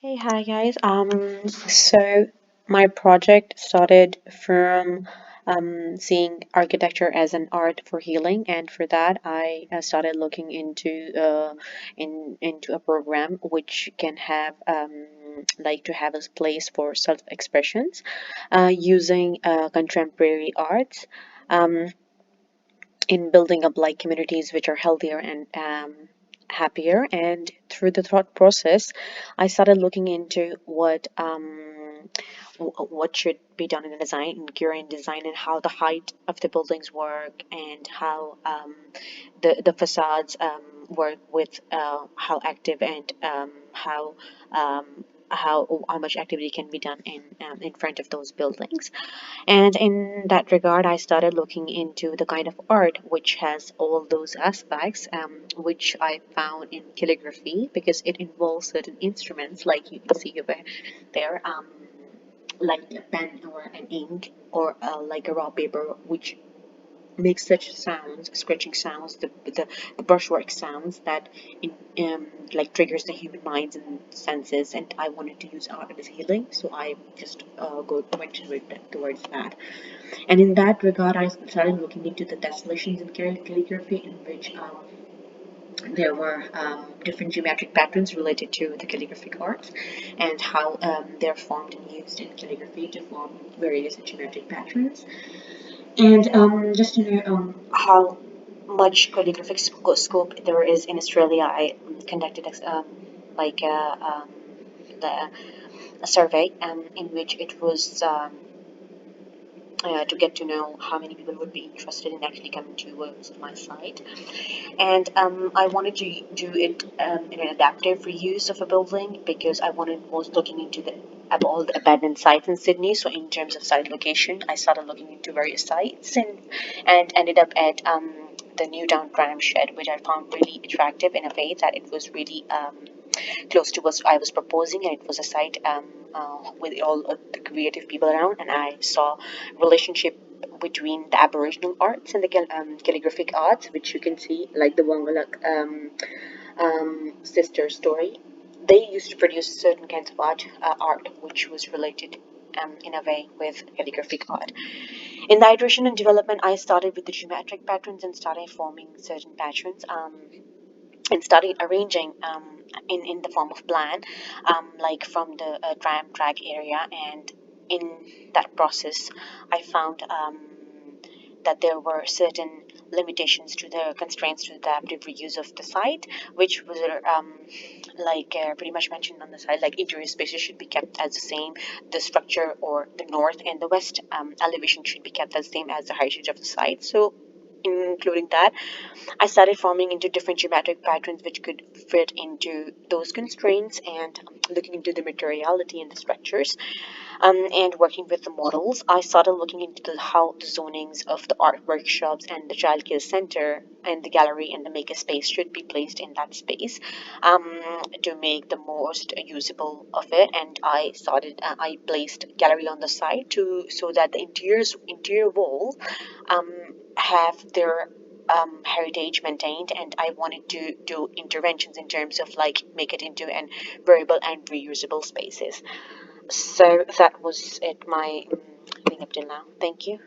Hi guys. So my project started from seeing architecture as an art for healing, and for that I started looking into a program which can have like to have a place for self-expressions using contemporary arts. Um, in building up like communities which are healthier and happier. And through the thought process, I started looking into what should be done in the design, in interior design, and how the height of the buildings work, and how the facades work with how active and how much activity can be done in front of those buildings. And in that regard, I started looking into the kind of art which has all those aspects, which I found in calligraphy because it involves certain instruments, like you can see over there, like a pen or an ink or like a raw paper, which makes such sounds, scratching sounds, the brushwork sounds that in, like triggers the human minds and senses. And I wanted to use art as healing, so I just went towards that. And in that regard, I started looking into the tessellations in calligraphy, in which there were different geometric patterns related to the calligraphic arts, and how they're formed and used in calligraphy to form various geometric patterns. And just to know how much calligraphic scope there is in Australia, I conducted like the, a survey in which it was to get to know how many people would be interested in actually coming to visit my site. And I wanted to do it in an adaptive reuse of a building because I was looking into the all the abandoned sites in Sydney. So in terms of site location, I started looking into various sites and ended up at the Newtown Tram Shed, which I found really attractive in a way that it was really close to what I was proposing, and it was a site with all of the creative people around, and I saw relationship between the Aboriginal arts and the calligraphic arts, which you can see, like the Wongaluk sister story. They used to produce certain kinds of art which was related in a way with calligraphic art. In the iteration and development, I started with the geometric patterns and started forming certain patterns. And started arranging in the form of plan, like from the tram track area. And in that process, I found that there were certain limitations to the constraints to the adaptive reuse of the site, which was pretty much mentioned on the site, like interior spaces should be kept as the same, the structure or the north and the west elevation should be kept as same as the height of the site. So including that, I started forming into different geometric patterns which could fit into those constraints, and looking into the materiality and the structures, and working with the models. I started looking into how the zonings of the art workshops and the childcare center and the gallery and the maker space should be placed in that space to make the most usable of it. And I placed gallery on the side to so that the interior walls have their heritage maintained, and I wanted to do interventions in terms of like make it into an variable and reusable spaces. So that was it, my thing up till now. Thank you.